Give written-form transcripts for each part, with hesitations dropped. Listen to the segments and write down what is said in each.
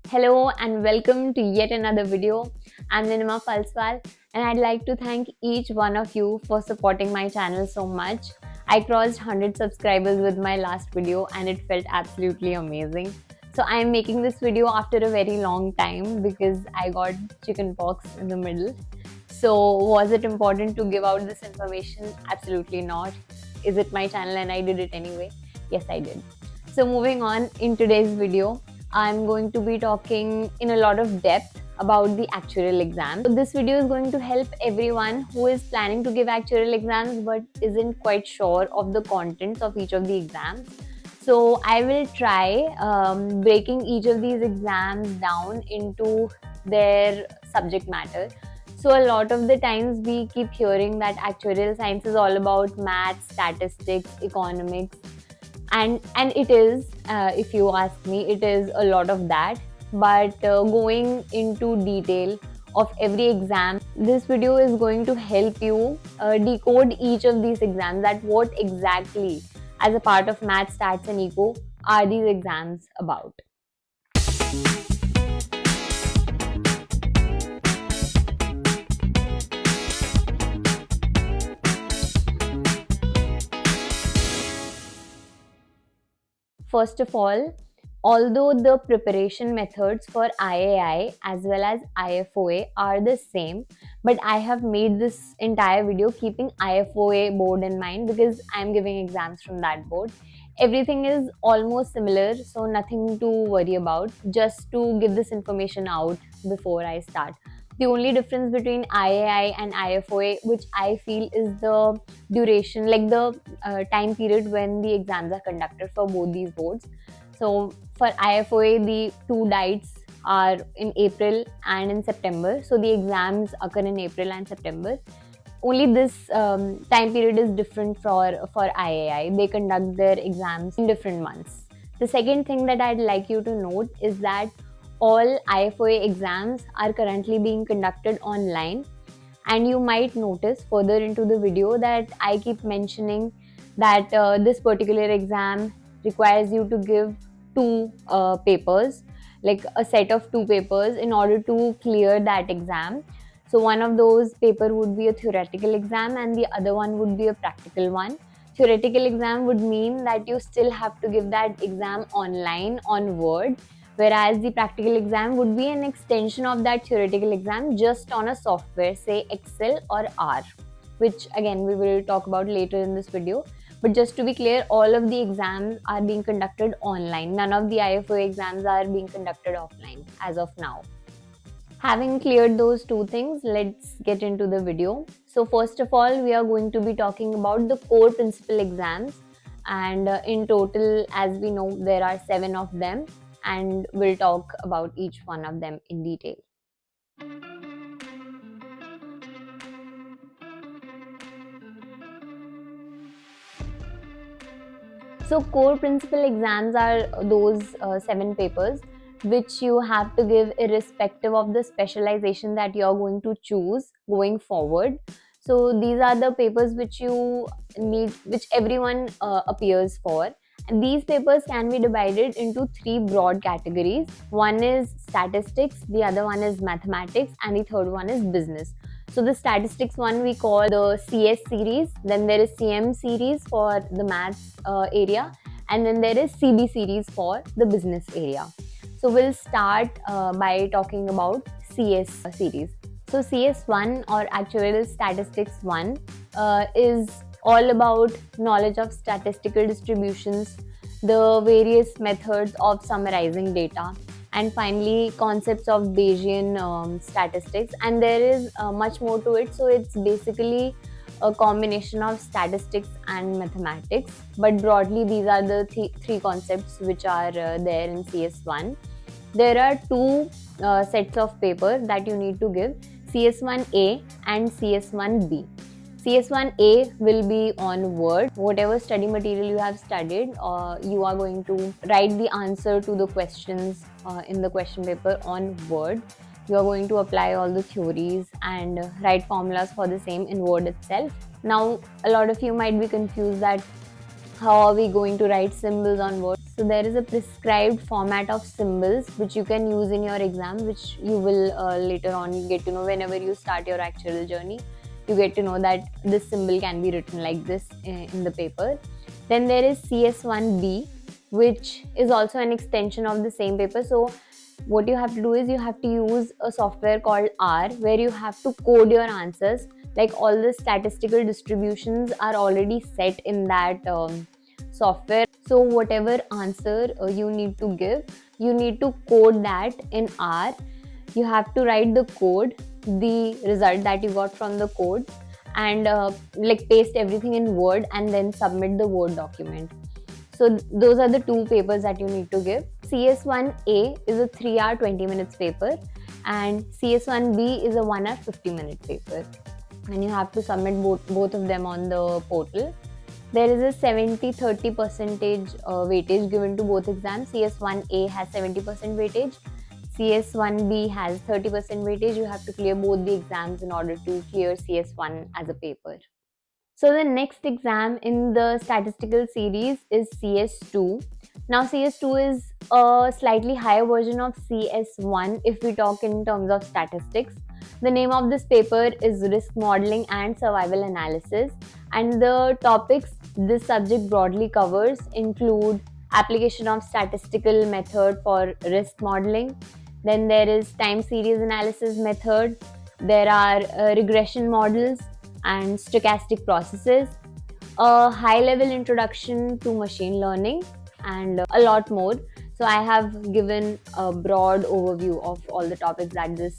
Hello and welcome to yet another video. I'm Ninima Falswal and I'd like to thank each one of you for supporting my channel so much. I crossed 100 subscribers with my last video and it felt absolutely amazing. So I am making this video after a very long time because I got chickenpox in the middle. So was it important to give out this information? Absolutely not. Is it my channel and I did it anyway? Yes, I did. So moving on, in today's video, I'm going to be talking in a lot of depth about the actuarial exam. So this video is going to help everyone who is planning to give actuarial exams but isn't quite sure of the contents of each of the exams. So I will try breaking each of these exams down into their subject matter. So a lot of the times we keep hearing that actuarial science is all about maths, statistics, economics, and it is, if you ask me, it is a lot of that. But going into detail of every exam, this video is going to help you decode each of these exams, that what exactly as a part of maths, stats and eco are these exams about. First of all, although the preparation methods for IAI as well as IFOA are the same, but I have made this entire video keeping IFOA board in mind because I am giving exams from that board. Everything is almost similar, so nothing to worry about. Just to give this information out before I start. The only difference between IAI and IFOA, which I feel is the duration, like the time period when the exams are conducted for both these boards. So for IFOA, the two dates are in April and in September. So the exams occur in April and September. Only this time period is different for IAI. They conduct their exams in different months. The second thing that I'd like you to note is that all IFOA exams are currently being conducted online, and you might notice further into the video that I keep mentioning that this particular exam requires you to give two papers, like a set of two papers in order to clear that exam. So one of those paper would be a theoretical exam and the other one would be a practical one. Theoretical exam would mean that you still have to give that exam online on Word, whereas the practical exam would be an extension of that theoretical exam just on a software, say Excel or R, which again we will talk about later in this video. But just to be clear, all of the exams are being conducted online. None of the IFOA exams are being conducted offline as of now. Having cleared those two things, let's get into the video. So first of all, we are going to be talking about the core principal exams, and in total, as we know, there are 7 of them, and we'll talk about each one of them in detail. So core principal exams are those 7 papers which you have to give irrespective of the specialization that you're going to choose going forward. So these are the papers which you need, which everyone appears for. And these papers can be divided into 3 broad categories. One is statistics, the other one is mathematics, and the third one is business. So the statistics one we call the CS series, then there is CM series for the maths area, and then there is CB series for the business area. So we'll start by talking about CS series. So CS1 or Actuarial Statistics 1 is all about knowledge of statistical distributions, the various methods of summarizing data, and finally concepts of Bayesian statistics. And there is much more to it. So it's basically a combination of statistics and mathematics, but broadly these are the three concepts which are there in CS1. There are two sets of paper that you need to give, CS1A and CS1B. CS1A will be on Word. Whatever study material you have studied, you are going to write the answer to the questions in the question paper on Word. You are going to apply all the theories and write formulas for the same in Word itself. Now, a lot of you might be confused that how are we going to write symbols on Word? So there is a prescribed format of symbols which you can use in your exam, which you will later on get to know whenever you start your actual journey. You get to know that this symbol can be written like this in the paper. Then there is CS1B, which is also an extension of the same paper. So what you have to do is you have to use a software called R, where you have to code your answers. Like all the statistical distributions are already set in that software. So whatever answer you need to give, you need to code that in R. You have to write the code, the result that you got from the code, and like paste everything in Word and then submit the Word document. So those are the two papers that you need to give. CS1A is a 3-hour 20 minutes paper, and CS1B is a 1-hour 50-minute paper. And you have to submit both of them on the portal. There is a 70-30 percentage weightage given to both exams. CS1A has 70% weightage. CS1B has 30% weightage. You have to clear both the exams in order to clear CS1 as a paper. So the next exam in the statistical series is CS2. Now CS2 is a slightly higher version of CS1 if we talk in terms of statistics. The name of this paper is Risk Modeling and Survival Analysis, and the topics this subject broadly covers include application of statistical method for risk modeling. Then there is time series analysis method. There are regression models and stochastic processes, a high-level introduction to machine learning, and a lot more. So I have given a broad overview of all the topics that this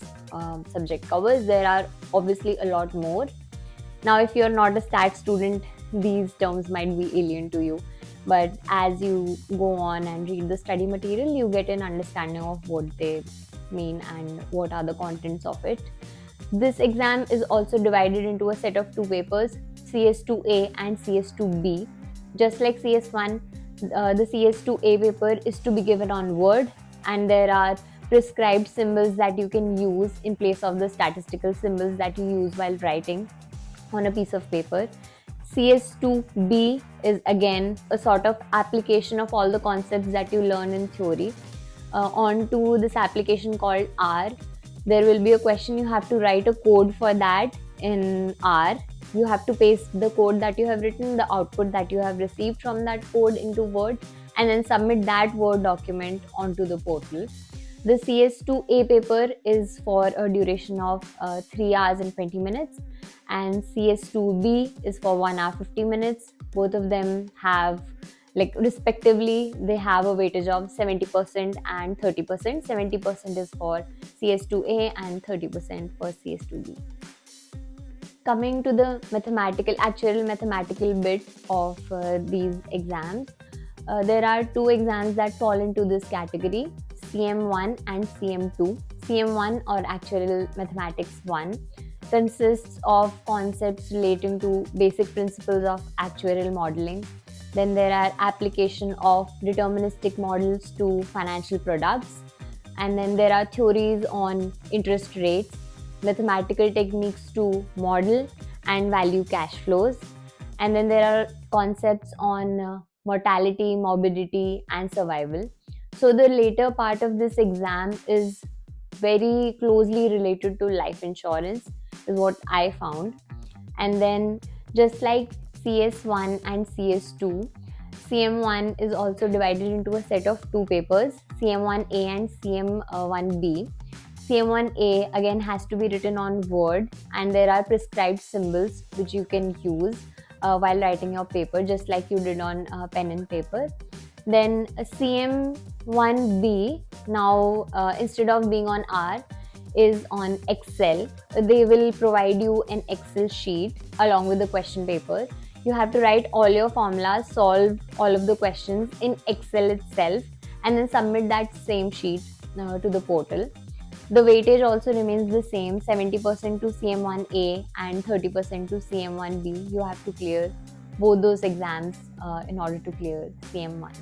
subject covers. There are obviously a lot more. Now, if you're not a stat student, these terms might be alien to you. But as you go on and read the study material, you get an understanding of what they mean and what are the contents of it. This exam is also divided into a set of two papers, CS2A and CS2B. Just like CS1, the CS2A paper is to be given on Word, and there are prescribed symbols that you can use in place of the statistical symbols that you use while writing on a piece of paper. CS2B is again a sort of application of all the concepts that you learn in theory onto this application called R. There will be a question, you have to write a code for that in R. You have to paste the code that you have written, the output that you have received from that code into Word, and then submit that Word document onto the portal. The CS2A paper is for a duration of 3 hours and 20 minutes, and CS2B is for 1 hour 50 minutes. Both of them have, like, respectively, they have a weightage of 70% and 30%. 70% is for CS2A and 30% for CS2B. Coming to the actual mathematical bit of these exams, there are two exams that fall into this category, CM1 and CM2. CM1, or Actuarial Mathematics 1, consists of concepts relating to basic principles of actuarial modeling. Then there are application of deterministic models to financial products. And then there are theories on interest rates, mathematical techniques to model and value cash flows. And then there are concepts on mortality, morbidity, and survival. So the later part of this exam is very closely related to life insurance, is what I found. And then just like CS1 and CS2, CM1 is also divided into a set of two papers, CM1A and CM1B. CM1A again has to be written on Word, and there are prescribed symbols which you can use while writing your paper, just like you did on pen and paper. Then CM1B, now instead of being on R, is on Excel. They will provide you an Excel sheet along with the question paper. You have to write all your formulas, solve all of the questions in Excel itself, and then submit that same sheet to the portal. The weightage also remains the same, 70% to CM1A and 30% to CM1B. You have to clear both those exams in order to clear CM1.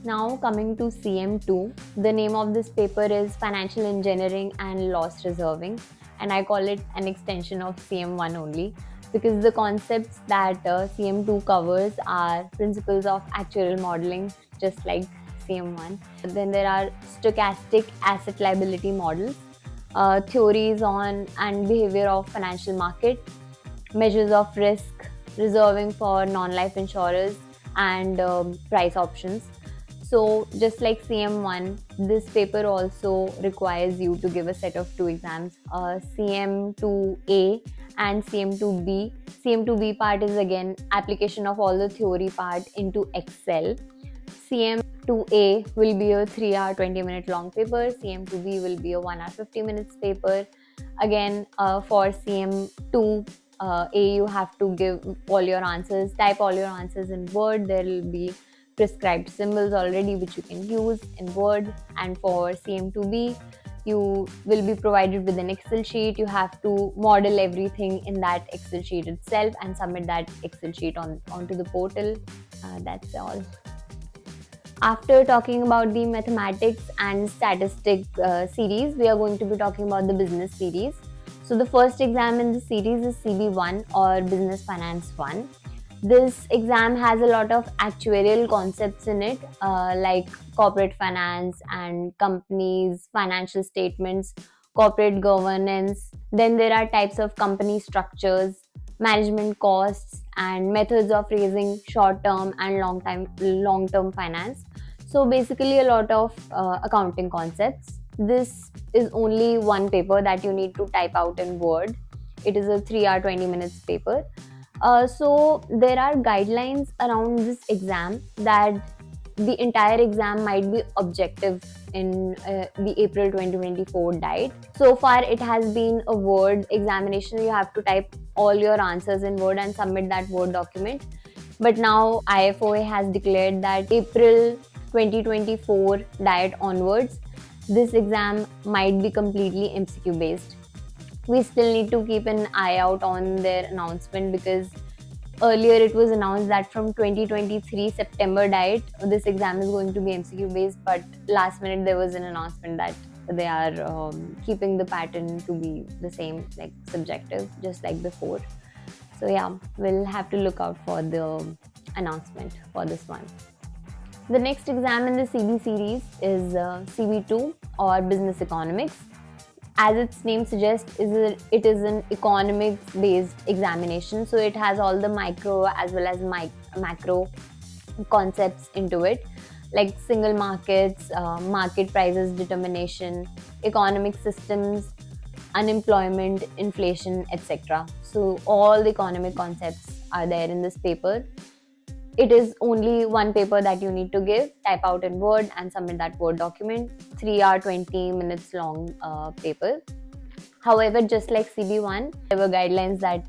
Now coming to CM2, the name of this paper is Financial Engineering and Loss Reserving, and I call it an extension of CM1 only. because the concepts that CM2 covers are principles of actuarial modeling, just like CM1. Then there are stochastic asset liability models, theories on and behavior of financial market, measures of risk, reserving for non-life insurers, and price options. So just like CM1, this paper also requires you to give a set of two exams, CM2A and CM2B. CM2B part is again application of all the theory part into Excel. CM2A will be a 3-hour 20-minute long paper. CM2B will be a 1-hour 50 minutes paper. Again, for CM2 A, you have to give all your answers, type all your answers in Word. There will be prescribed symbols already which you can use in Word. And for CM2B, you will be provided with an Excel sheet. You have to model everything in that Excel sheet itself and submit that Excel sheet onto the portal. That's all. After talking about the mathematics and statistics series, we are going to be talking about the business series. So the first exam in the series is CB1 or Business Finance 1. This exam has a lot of actuarial concepts in it, like corporate finance and companies, financial statements, corporate governance. Then there are types of company structures, management costs, and methods of raising short-term and long-term finance. So basically a lot of accounting concepts. This is only one paper that you need to type out in Word. It is a 3-hour 20 minutes paper. So there are guidelines around this exam that the entire exam might be objective in the April 2024 diet. So far it has been a Word examination. You have to type all your answers in Word and submit that Word document. But now IFOA has declared that April 2024 diet onwards, this exam might be completely MCQ based. We still need to keep an eye out on their announcement, because earlier it was announced that from 2023 September diet, this exam is going to be MCQ based, but last minute there was an announcement that they are keeping the pattern to be the same, like subjective, just like before. So yeah, we'll have to look out for the announcement for this one. The next exam in the CB series is CB2 or Business Economics. As its name suggests, it is an economics-based examination. So it has all the micro as well as macro concepts into it, like single markets, market prices determination, economic systems, unemployment, inflation, etc. So all the economic concepts are there in this paper. It is only one paper that you need to give, type out in Word and submit that Word document. 3-hour 20 minutes long paper. However, just like CB1, there were guidelines that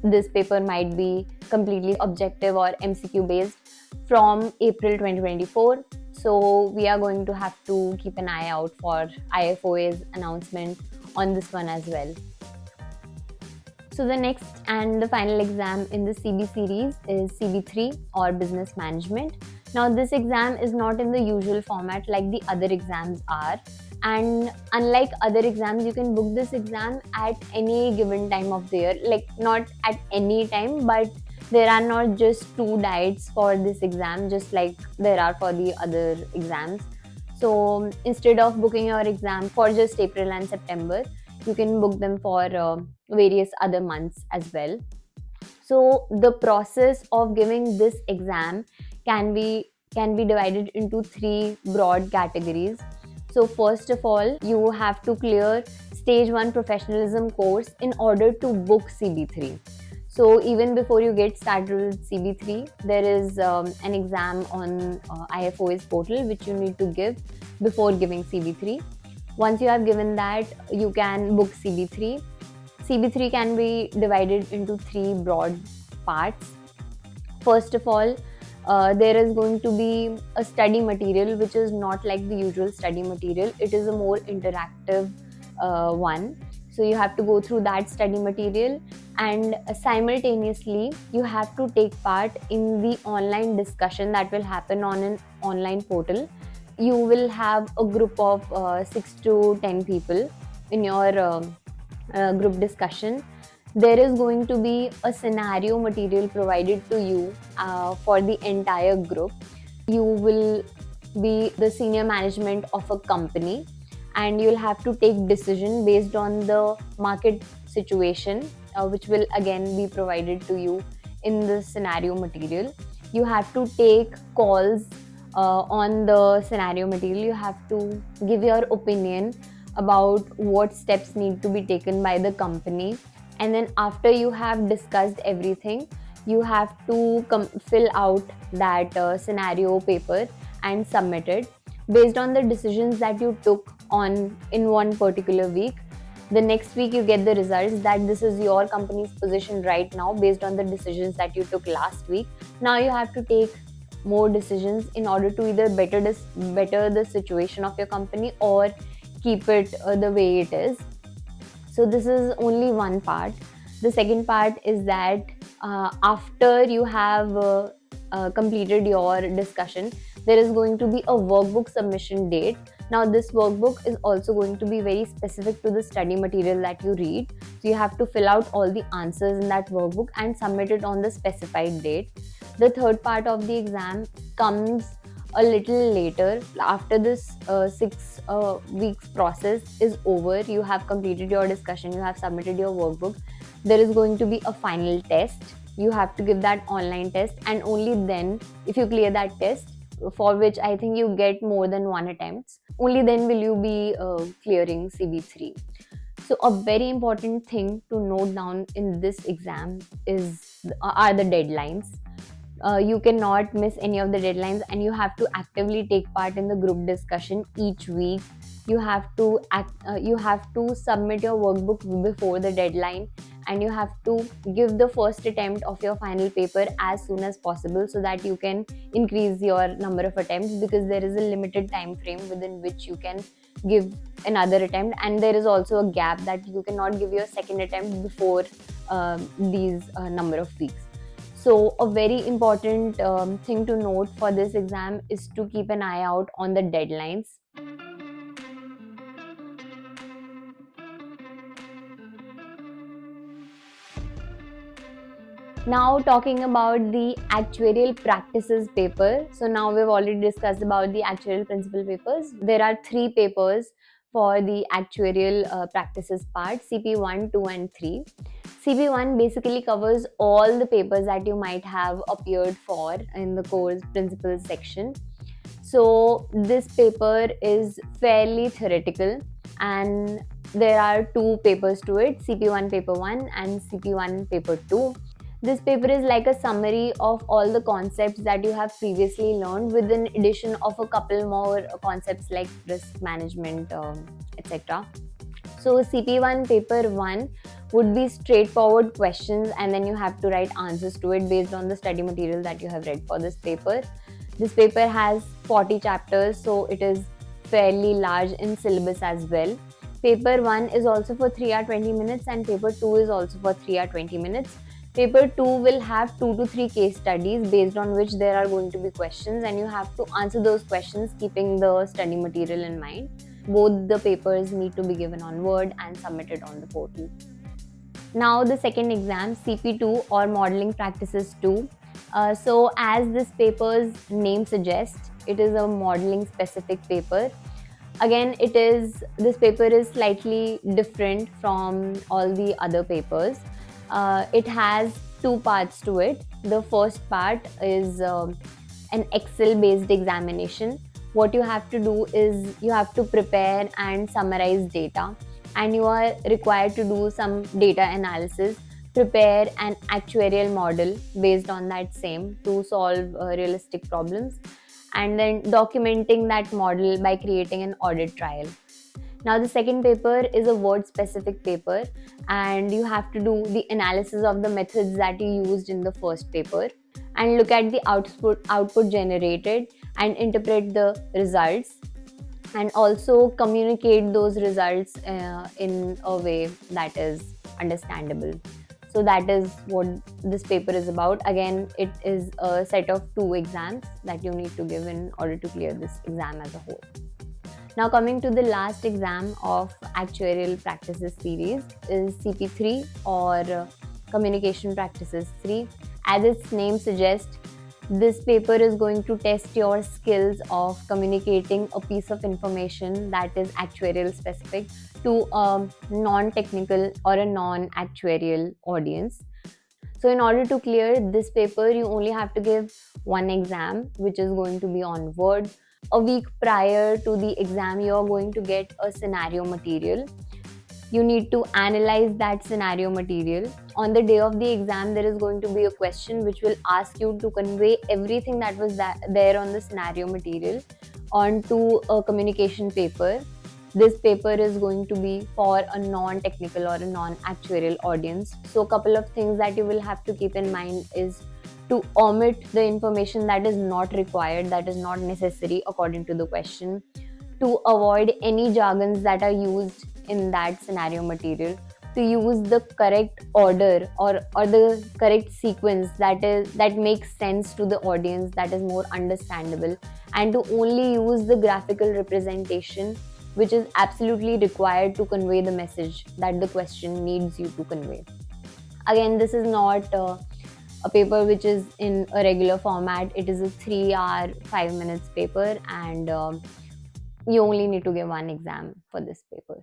this paper might be completely objective or MCQ based from April 2024. So we are going to have to keep an eye out for IFOA's announcement on this one as well. So the next and the final exam in the CB series is CB3 or Business Management. Now this exam is not in the usual format like the other exams are, and unlike other exams, you can book this exam at any given time of the year, like not at any time, but there are not just two dates for this exam just like there are for the other exams. So instead of booking your exam for just April and September, you can book them for various other months as well. So the process of giving this exam can be divided into three broad categories. So first of all, you have to clear stage 1 professionalism course in order to book CB3. So even before you get started with CB3, there is an exam on IFOA's portal which you need to give before giving CB3. Once you have given that, you can book CB3. CB3 can be divided into three broad parts. First of all, there is going to be a study material which is not like the usual study material. It is a more interactive one. So you have to go through that study material, and simultaneously you have to take part in the online discussion that will happen on an online portal. You will have a group of 6 to 10 people in your group discussion. there is going to be a scenario material provided to you for the entire group. You will be the senior management of a company, and you'll have to take decision based on the market situation, which will again be provided to you in the scenario material. You have to take calls on the scenario material. You have to give your opinion about what steps need to be taken by the company, and then after you have discussed everything, you have to fill out that scenario paper and submit it based on the decisions that you took on in one particular week. The next week you get the results that this is your company's position right now based on the decisions that you took last week. Now you have to take more decisions in order to either better the situation of your company or keep it the way it is. So this is only one part. The second part is that after you have completed your discussion, there is going to be a workbook submission date. Now this workbook is also going to be very specific to the study material that you read. So you have to fill out all the answers in that workbook and submit it on the specified date. The third part of the exam comes a little later. After this 6 weeks process is over, you have completed your discussion, you have submitted your workbook, there is going to be a final test. You have to give that online test, and only then, if you clear that test, for which I think you get more than one attempts, only then will you be clearing CB3. So a very important thing to note down in this exam are the deadlines. You cannot miss any of the deadlines, and you have to actively take part in the group discussion each week. You have to submit your workbook before the deadline, and you have to give the first attempt of your final paper as soon as possible so that you can increase your number of attempts, because there is a limited time frame within which you can give another attempt, and there is also a gap that you cannot give your second attempt before these number of weeks. So a very important thing to note for this exam is to keep an eye out on the deadlines. Now talking about the actuarial practices paper. So now we've already discussed about the actuarial principle papers. There are 3 papers for the actuarial practices part: CP1, 2 and 3. CP1 basically covers all the papers that you might have appeared for in the course principles section. So this paper is fairly theoretical, and there are 2 papers to it: CP1 paper 1 and CP1 paper 2. This paper is like a summary of all the concepts that you have previously learned, with an addition of a couple more concepts like risk management, etc. So CP1 paper 1 would be straightforward questions, and then you have to write answers to it based on the study material that you have read for this paper. This paper has 40 chapters, so it is fairly large in syllabus as well. Paper 1 is also for 3 hours 20 minutes, and paper 2 is also for 3 hours 20 minutes. Paper 2 will have 2 to 3 case studies based on which there are going to be questions, and you have to answer those questions keeping the study material in mind. Both the papers need to be given on Word and submitted on the portal. Now the second exam, CP2 or Modeling Practices 2. So as this paper's name suggests, it is a modeling specific paper. Again, this paper is slightly different from all the other papers. It has 2 parts to it. The first part is an Excel based examination. What you have to do is you have to prepare and summarize data, and you are required to do some data analysis, prepare an actuarial model based on that same to solve realistic problems, and then documenting that model by creating an audit trail. Now the second paper is a word specific paper, and you have to do the analysis of the methods that you used in the first paper and look at the output generated and interpret the results, and also communicate those results in a way that is understandable. So that is what this paper is about. Again, it is a set of 2 exams that you need to give in order to clear this exam as a whole. Now coming to the last exam of actuarial practices series is CP3 or communication practices 3. As its name suggests, this paper is going to test your skills of communicating a piece of information that is actuarial specific to a non-technical or a non-actuarial audience. So in order to clear this paper, you only have to give one exam, which is going to be on Word. A week prior to the exam, you are going to get a scenario material. You need to analyze that scenario material. On the day of the exam, there is going to be a question which will ask you to convey everything that was there on the scenario material onto a communication paper. This paper is going to be for a non-technical or a non-actuarial audience. So a couple of things that you will have to keep in mind is to omit the information that is not required, that is not necessary according to the question, to avoid any jargons that are used in that scenario material, to use the correct order or the correct sequence that makes sense to the audience, that is more understandable, and to only use the graphical representation which is absolutely required to convey the message that the question needs you to convey. Again, this is not a paper which is in a regular format. It is a 3 hour 5 minutes paper, and you only need to give one exam for this paper.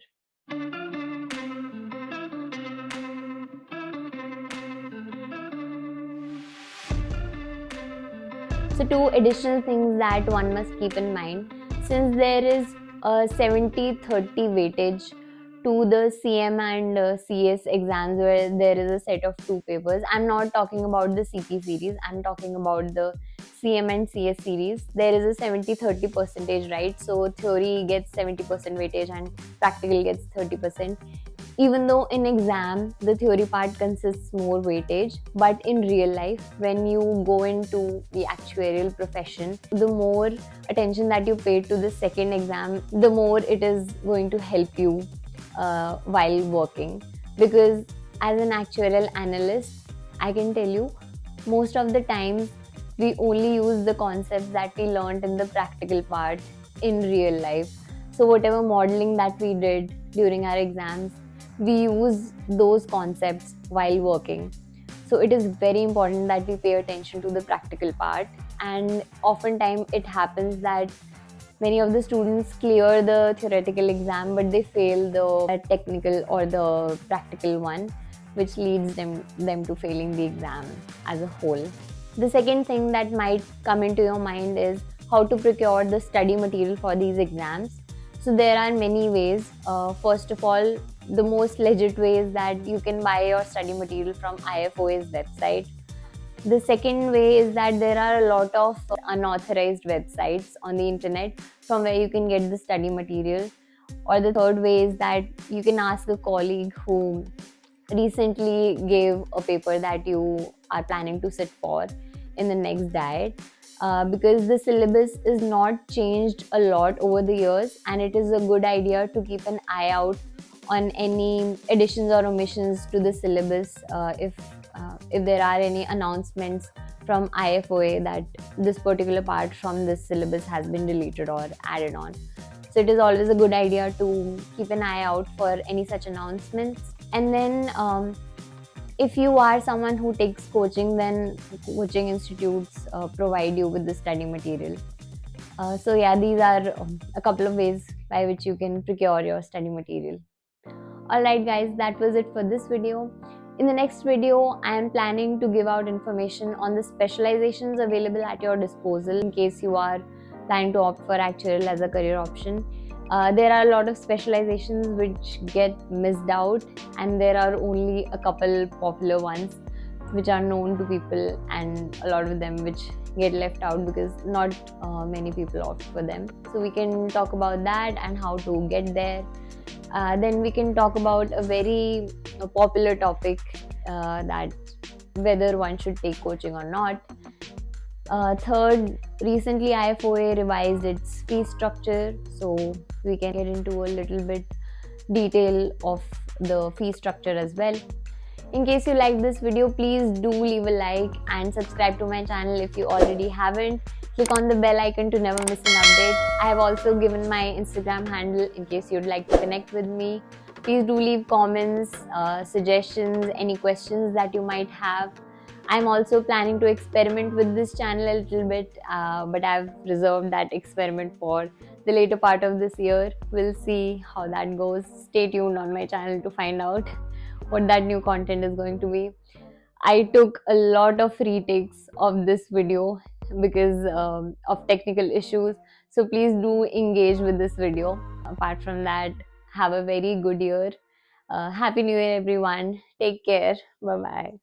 So two additional things that one must keep in mind, since there is a 70-30 weightage to the CM and CS exams where there is a set of two papers. I'm not talking about the CP series, I'm talking about the CM and CS series. There is a 70-30 percentage, right? So theory gets 70% weightage and practical gets 30%. Even though in exam the theory part consists more weightage, but in real life when you go into the actuarial profession, the more attention that you pay to the second exam, the more it is going to help you while working. Because as an actuarial analyst, I can tell you, most of the time we only use the concepts that we learned in the practical part in real life. So whatever modeling that we did during our exams, we use those concepts while working. So it is very important that we pay attention to the practical part, and oftentimes it happens that many of the students clear the theoretical exam but they fail the technical or the practical one, which leads them to failing the exam as a whole. The second thing that might come into your mind is how to procure the study material for these exams. So there are many ways. First of all, the most legit way is that you can buy your study material from IFOA's website. The second way is that there are a lot of unauthorized websites on the internet from where you can get the study material. Or the third way is that you can ask a colleague who recently gave a paper that you are planning to sit for in the next diet. Because the syllabus is not changed a lot over the years, and it is a good idea to keep an eye out on any additions or omissions to the syllabus if there are any announcements from IFOA that this particular part from this syllabus has been deleted or added on. So it is always a good idea to keep an eye out for any such announcements. And then if you are someone who takes coaching, then coaching institutes provide you with the study material. So yeah, these are a couple of ways by which you can procure your study material. Alright guys, that was it for this video. In the next video, I am planning to give out information on the specializations available at your disposal in case you are planning to opt for actuarial as a career option. There are a lot of specializations which get missed out, and there are only a couple popular ones which are known to people, and a lot of them which get left out because not many people opt for them. So we can talk about that and how to get there. Then we can talk about a very popular topic, that whether one should take coaching or not. Third, recently IFOA revised its fee structure, so we can get into a little bit detail of the fee structure as well. In case you like this video, please do leave a like and subscribe to my channel if you already haven't. Click on the bell icon to never miss an update. I have also given my Instagram handle in case you'd like to connect with me. Please do leave comments, suggestions, any questions that you might have. I'm also planning to experiment with this channel a little bit, but I've reserved that experiment for the later part of this year. We'll see how that goes. Stay tuned on my channel to find out what that new content is going to be. I took a lot of retakes of this video because of technical issues. So please do engage with this video. Apart from that, have a very good year. Happy New Year, everyone. Take care. Bye bye.